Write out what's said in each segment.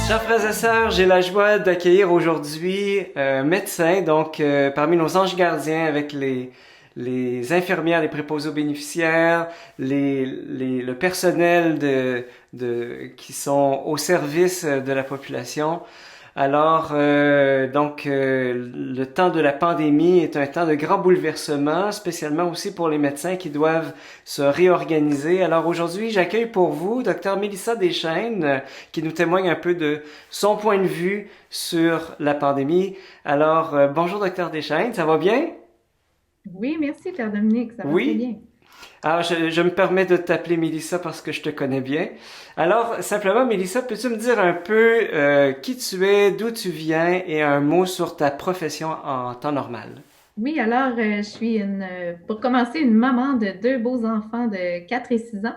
Chers frères et sœurs, j'ai la joie d'accueillir aujourd'hui un médecin, donc parmi nos anges gardiens avec les infirmières, les préposés aux bénéficiaires, le personnel qui sont au service de la population. Alors, le temps de la pandémie est un temps de grand bouleversement, spécialement aussi pour les médecins qui doivent se réorganiser. Alors aujourd'hui, j'accueille pour vous Dr Mélissa Deschaines, qui nous témoigne un peu de son point de vue sur la pandémie. Alors, bonjour Dr Deschaines, ça va bien? Oui, merci, Pierre Dominique, ça va très Oui? bien. Alors, je me permets de t'appeler Mélissa parce que je te connais bien. Alors, simplement, Mélissa, peux-tu me dire un peu qui tu es, d'où tu viens et un mot sur ta profession en temps normal? Oui, alors, je suis pour commencer, une maman de deux beaux enfants de 4 et 6 ans.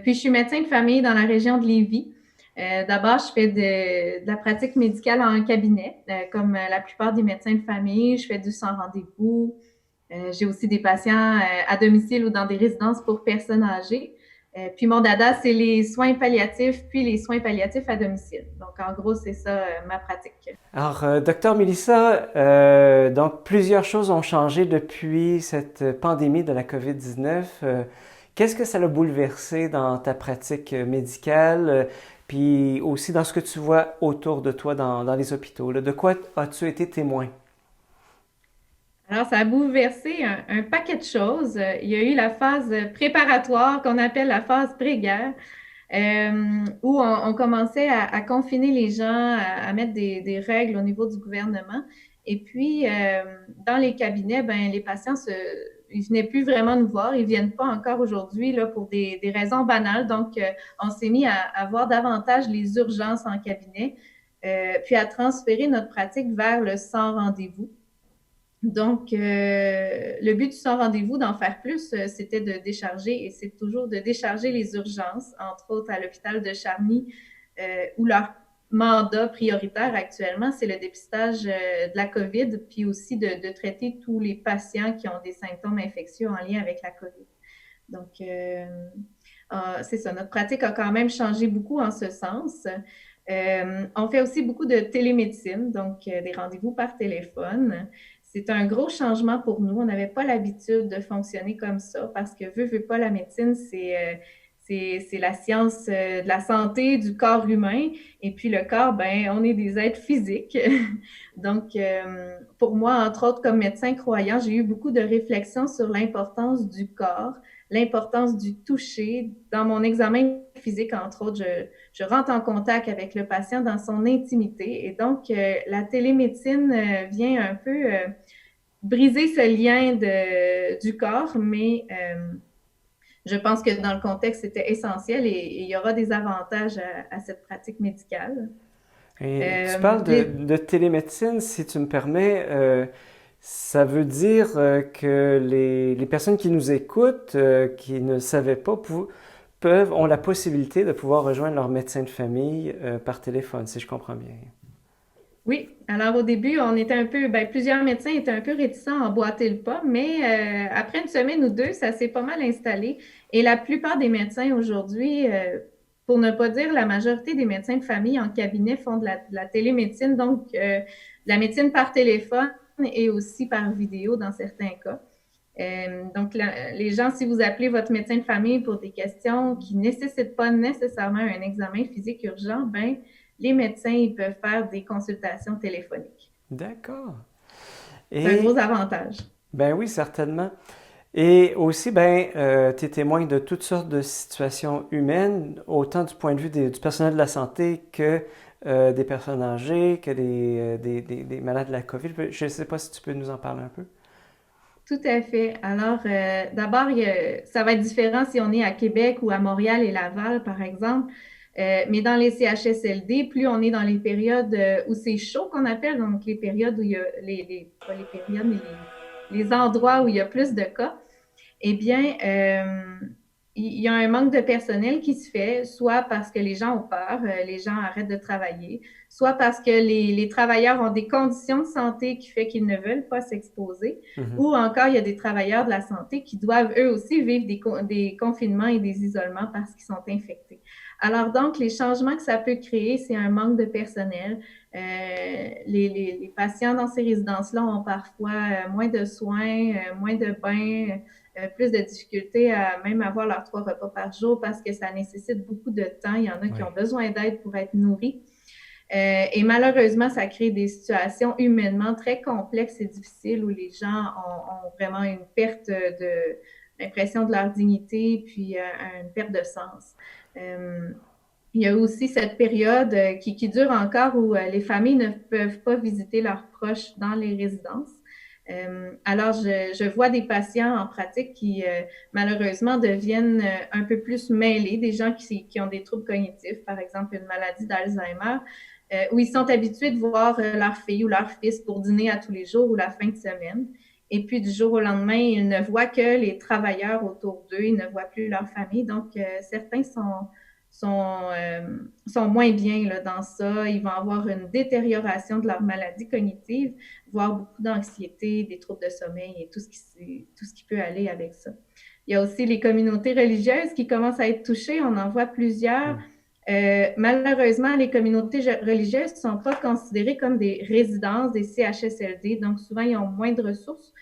Puis, je suis médecin de famille dans la région de Lévis. D'abord, je fais de la pratique médicale en cabinet, comme la plupart des médecins de famille. Je fais du sans rendez-vous. J'ai aussi des patients à domicile ou dans des résidences pour personnes âgées. Puis mon dada, c'est les soins palliatifs, puis les soins palliatifs à domicile. Donc, en gros, c'est ça ma pratique. Alors, docteur Mélissa, donc plusieurs choses ont changé depuis cette pandémie de la COVID-19. Qu'est-ce que ça a bouleversé dans ta pratique médicale, puis aussi dans ce que tu vois autour de toi dans les hôpitaux, là? De quoi as-tu été témoin? Alors, ça a bouleversé un paquet de choses. Il y a eu la phase préparatoire qu'on appelle la phase pré-guerre, où on commençait à confiner les gens, à mettre des règles au niveau du gouvernement. Et puis, dans les cabinets, ben, les patients ils venaient plus vraiment nous voir. Ils viennent pas encore aujourd'hui là pour des raisons banales. Donc, on s'est mis à voir davantage les urgences en cabinet, puis à transférer notre pratique vers le sans rendez-vous. Donc, le but du sans rendez-vous, d'en faire plus, c'était de décharger, et c'est toujours de décharger les urgences, entre autres à l'hôpital de Charny, où leur mandat prioritaire actuellement, c'est le dépistage de la COVID, puis aussi de traiter tous les patients qui ont des symptômes infectieux en lien avec la COVID. Donc, c'est ça, notre pratique a quand même changé beaucoup en ce sens. On fait aussi beaucoup de télémédecine, donc des rendez-vous par téléphone. C'est un gros changement pour nous. On n'avait pas l'habitude de fonctionner comme ça parce que veut pas, la médecine, c'est la science de la santé du corps humain. Et puis le corps, ben, on est des êtres physiques. Donc, pour moi, entre autres, comme médecin croyant, j'ai eu beaucoup de réflexions sur l'importance du corps, l'importance du toucher. Dans mon examen physique, entre autres, je rentre en contact avec le patient dans son intimité. Et donc, la télémédecine vient un peu briser ce lien du corps, mais je pense que dans le contexte, c'était essentiel et il y aura des avantages à cette pratique médicale. Et tu Euh, parles les, de télémédecine, si tu me permets, ça veut dire que les personnes qui nous écoutent, qui ne savaient pas, ont la possibilité de pouvoir rejoindre leur médecin de famille par téléphone, si je comprends bien. Oui, alors au début, on était un peu, ben, plusieurs médecins étaient un peu réticents à emboîter le pas, mais après une semaine ou deux, ça s'est pas mal installé. Et la plupart des médecins aujourd'hui, pour ne pas dire la majorité des médecins de famille en cabinet font de la télémédecine, donc de la médecine par téléphone et aussi par vidéo dans certains cas. Donc, les gens, si vous appelez votre médecin de famille pour des questions qui ne nécessitent pas nécessairement un examen physique urgent, ben, les médecins, ils peuvent faire des consultations téléphoniques. D'accord. C'est un gros Et, avantage. ben oui, certainement. Et aussi, tu es témoin de toutes sortes de situations humaines, autant du point de vue du personnel de la santé que des personnes âgées, que des malades de la COVID. Je ne sais pas si tu peux nous en parler un peu. Tout à fait. Alors, d'abord, ça va être différent si on est à Québec ou à Montréal et Laval, par exemple. Mais dans les CHSLD, plus on est dans les périodes où c'est chaud qu'on appelle, donc les périodes où il y a pas les périodes, mais les endroits où il y a plus de cas, eh bien, il y a un manque de personnel qui se fait, soit parce que les gens ont peur, les gens arrêtent de travailler, soit parce que les travailleurs ont des conditions de santé qui fait qu'ils ne veulent pas s'exposer, Mhm. ou encore il y a des travailleurs de la santé qui doivent eux aussi vivre des confinements et des isolements parce qu'ils sont infectés. Alors donc, les changements que ça peut créer, c'est un manque de personnel. Les patients dans ces résidences-là ont parfois moins de soins, moins de bains, plus de difficultés à même avoir leurs 3 repas par jour parce que ça nécessite beaucoup de temps. Il y en a qui ont Oui. besoin d'aide pour être nourris. Et malheureusement, ça crée des situations humainement très complexes et difficiles où les gens ont vraiment une perte de l'impression de leur dignité, puis une perte de sens. Euh, il y a aussi cette période qui dure encore où les familles ne peuvent pas visiter leurs proches dans les résidences. Alors, je vois des patients en pratique qui, malheureusement, deviennent un peu plus mêlés, des gens qui ont des troubles cognitifs, par exemple une maladie d'Alzheimer, où ils sont habitués de voir leur fille ou leur fils pour dîner à tous les jours ou la fin de semaine. Et puis, du jour au lendemain, ils ne voient que les travailleurs autour d'eux, ils ne voient plus leur famille. Donc, certains sont moins bien là, dans ça. Ils vont avoir une détérioration de leur maladie cognitive, voire beaucoup d'anxiété, des troubles de sommeil et tout ce qui peut aller avec ça. Il y a aussi les communautés religieuses qui commencent à être touchées. On en voit plusieurs. Mm. Malheureusement, les communautés religieuses ne sont pas considérées comme des résidences, des CHSLD. Donc, souvent, ils ont moins de ressources,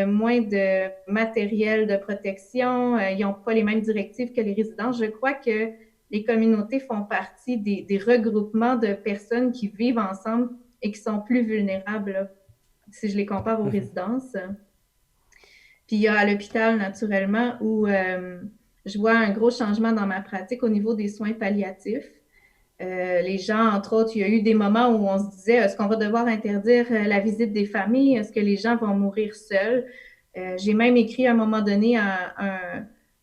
moins de matériel de protection. Ils n'ont pas les mêmes directives que les résidences. Je crois que les communautés font partie des regroupements de personnes qui vivent ensemble et qui sont plus vulnérables, là, si je les compare aux résidences. Puis il y a à l'hôpital, naturellement, où je vois un gros changement dans ma pratique au niveau des soins palliatifs. Les gens, entre autres, il y a eu des moments où on se disait, est-ce qu'on va devoir interdire la visite des familles? Est-ce que les gens vont mourir seuls? J'ai même écrit à un moment donné à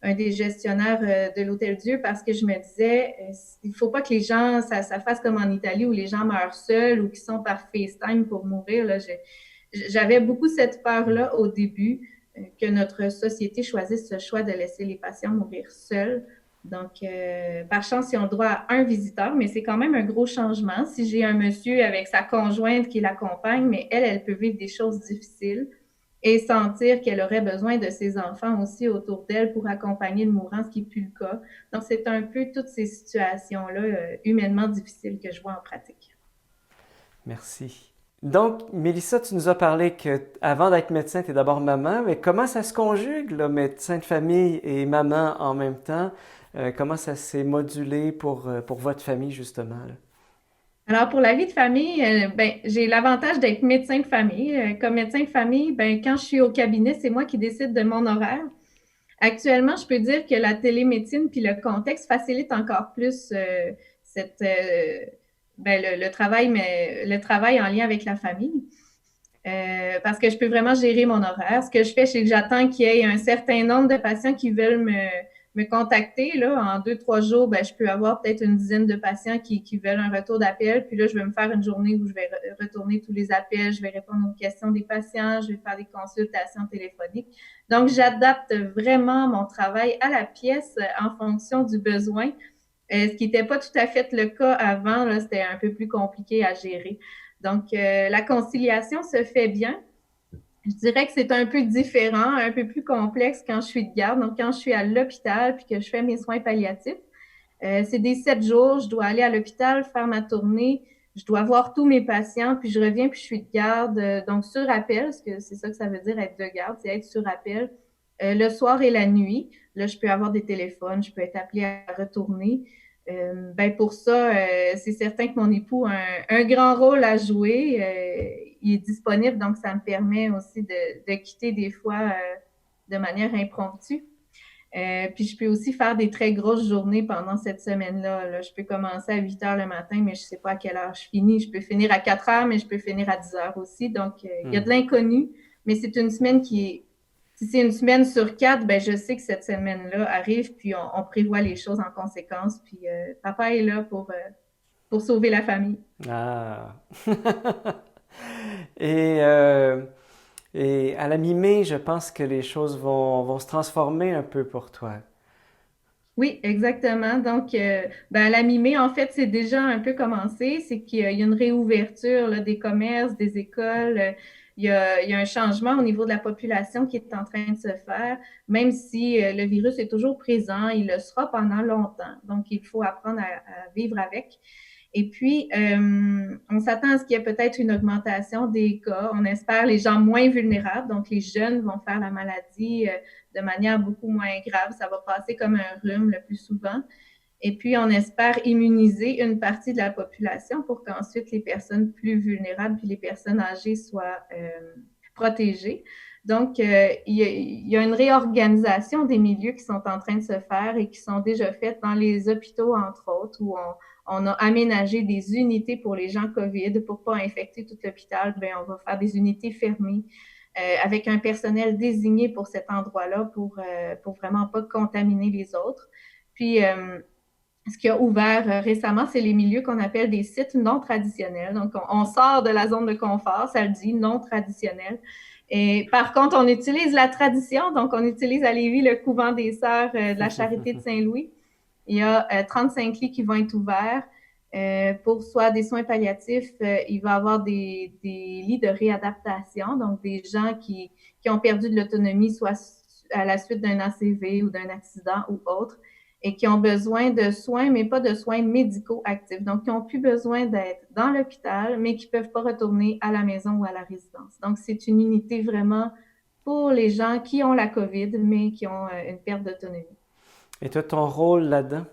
un des gestionnaires de l'Hôtel Dieu parce que je me disais, il ne faut pas que les gens, ça fasse comme en Italie où les gens meurent seuls ou qui sont par FaceTime pour mourir. Là. J'avais beaucoup cette peur-là au début, que notre société choisisse ce choix de laisser les patients mourir seuls. Donc, par chance, ils ont le droit à un visiteur, mais c'est quand même un gros changement. Si j'ai un monsieur avec sa conjointe qui l'accompagne, mais elle peut vivre des choses difficiles et sentir qu'elle aurait besoin de ses enfants aussi autour d'elle pour accompagner le mourant, ce qui n'est plus le cas. Donc, c'est un peu toutes ces situations-là humainement difficiles que je vois en pratique. Merci. Donc, Mélissa, tu nous as parlé que avant d'être médecin, tu es d'abord maman, mais comment ça se conjugue, là, médecin de famille et maman en même temps? Comment ça s'est modulé pour votre famille, justement, là? Alors, pour la vie de famille, ben, j'ai l'avantage d'être médecin de famille. Comme médecin de famille, ben, quand je suis au cabinet, c'est moi qui décide de mon horaire. Actuellement, je peux dire que la télémédecine puis le contexte facilite encore plus cette, ben, le travail, mais le travail en lien avec la famille. Parce que je peux vraiment gérer mon horaire. Ce que je fais, c'est que j'attends qu'il y ait un certain nombre de patients qui veulent me contacter. Là, en 2, 3 jours, ben, je peux avoir peut-être une dizaine de patients qui veulent un retour d'appel. Puis là, je vais me faire une journée où je vais retourner tous les appels, je vais répondre aux questions des patients, je vais faire des consultations téléphoniques. Donc, j'adapte vraiment mon travail à la pièce en fonction du besoin. Ce qui n'était pas tout à fait le cas avant, là, c'était un peu plus compliqué à gérer. Donc, la conciliation se fait bien. Je dirais que c'est un peu différent, un peu plus complexe quand je suis de garde. Donc, quand je suis à l'hôpital puis que je fais mes soins palliatifs, c'est des 7 jours. Je dois aller à l'hôpital, faire ma tournée. Je dois voir tous mes patients, puis je reviens, puis je suis de garde. Donc, sur appel, parce que c'est ça que ça veut dire être de garde, c'est être sur appel. Le soir et la nuit, là, je peux avoir des téléphones, je peux être appelée à retourner. Ben pour ça, c'est certain que mon époux a un grand rôle à jouer. Il est disponible, donc ça me permet aussi de quitter des fois de manière impromptue. Puis je peux aussi faire des très grosses journées pendant cette semaine-là. Là. Je peux commencer à 8 heures le matin, mais je ne sais pas à quelle heure je finis. Je peux finir à 4 heures, mais je peux finir à 10 heures aussi. Donc, il y a Hmm. de l'inconnu, mais c'est une semaine qui est. Si c'est une semaine sur 4, ben je sais que cette semaine-là arrive, puis on prévoit les choses en conséquence. Puis papa est là pour sauver la famille. Ah. Et, euh, et à la mi-mai, je pense que les choses vont se transformer un peu pour toi. Oui, exactement. Donc, ben, à la mi-mai, en fait, c'est déjà un peu commencé. C'est qu'il y a une réouverture là, des commerces, des écoles. Il y a un changement au niveau de la population qui est en train de se faire, même si le virus est toujours présent, il le sera pendant longtemps. Donc, il faut apprendre à vivre avec. Et puis, on s'attend à ce qu'il y ait peut-être une augmentation des cas. On espère les gens moins vulnérables, donc les jeunes vont faire la maladie de manière beaucoup moins grave. Ça va passer comme un rhume le plus souvent. Et puis, on espère immuniser une partie de la population pour qu'ensuite les personnes plus vulnérables puis les personnes âgées soient protégées. Donc, il y a une réorganisation des milieux qui sont en train de se faire et qui sont déjà faites dans les hôpitaux, entre autres, où on a aménagé des unités pour les gens COVID pour pas infecter tout l'hôpital. Bien, on va faire des unités fermées avec un personnel désigné pour cet endroit-là pour vraiment pas contaminer les autres. Puis, ce qui a ouvert récemment, c'est les milieux qu'on appelle des sites non traditionnels. Donc, on sort de la zone de confort, ça le dit, non traditionnel. Et par contre, on utilise la tradition. Donc, on utilise à Lévis le couvent des Sœurs de la Charité de Saint-Louis. Il y a 35 lits qui vont être ouverts pour soit des soins palliatifs. Il va y avoir des lits de réadaptation, donc des gens qui ont perdu de l'autonomie, soit à la suite d'un ACV ou d'un accident ou autre, et qui ont besoin de soins, mais pas de soins médicaux actifs. Donc, qui n'ont plus besoin d'être dans l'hôpital, mais qui ne peuvent pas retourner à la maison ou à la résidence. Donc, c'est une unité vraiment pour les gens qui ont la COVID, mais qui ont une perte d'autonomie. Et toi, ton rôle là-dedans?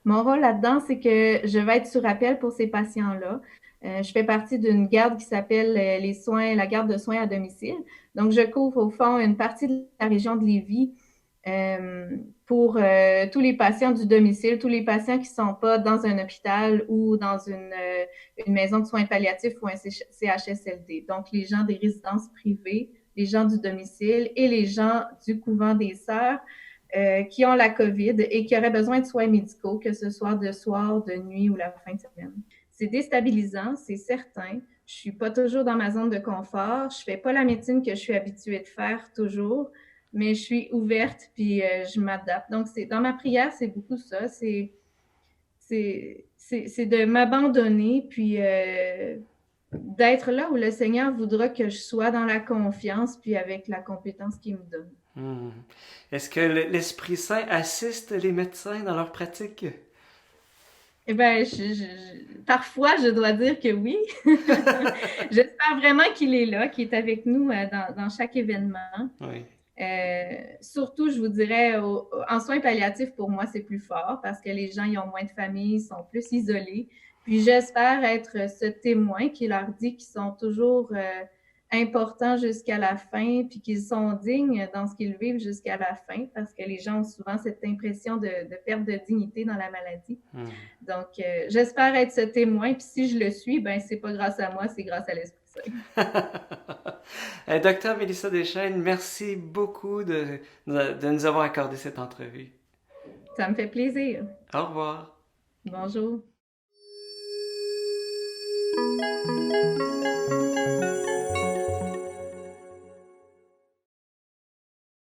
Mon rôle là-dedans, c'est que je vais être sur appel pour ces patients-là. Je fais partie d'une garde qui s'appelle les soins, la garde de soins à domicile. Donc, je couvre au fond une partie de la région de Lévis euh, pour tous les patients du domicile, tous les patients qui ne sont pas dans un hôpital ou dans une maison de soins palliatifs ou un CHSLD. Donc, les gens des résidences privées, les gens du domicile et les gens du couvent des Sœurs qui ont la COVID et qui auraient besoin de soins médicaux, que ce soit de soir, de nuit ou la fin de semaine. C'est déstabilisant, c'est certain. Je suis pas toujours dans ma zone de confort. Je fais pas la médecine que je suis habituée de faire toujours, mais je suis ouverte puis je m'adapte. Donc, dans ma prière, c'est beaucoup ça. C'est de m'abandonner puis d'être là où le Seigneur voudra que je sois dans la confiance puis avec la compétence qu'il me donne. Hmm. Est-ce que l'Esprit Saint assiste les médecins dans leur pratique? Eh ben, parfois, je dois dire que oui. J'espère vraiment qu'il est là, qu'il est avec nous dans chaque événement. Oui. Surtout, je vous dirais, en soins palliatifs, pour moi, c'est plus fort parce que les gens, ils ont moins de famille, ils sont plus isolés. Puis j'espère être ce témoin qui leur dit qu'ils sont toujours importants jusqu'à la fin, puis qu'ils sont dignes dans ce qu'ils vivent jusqu'à la fin, parce que les gens ont souvent cette impression de perte de dignité dans la maladie. Hmm. Donc, j'espère être ce témoin, puis si je le suis, ben c'est pas grâce à moi, c'est grâce à l'Esprit Saint. Docteur Mélissa Deschênes, merci beaucoup de nous avoir accordé cette entrevue. Ça me fait plaisir. Au revoir. Bonjour.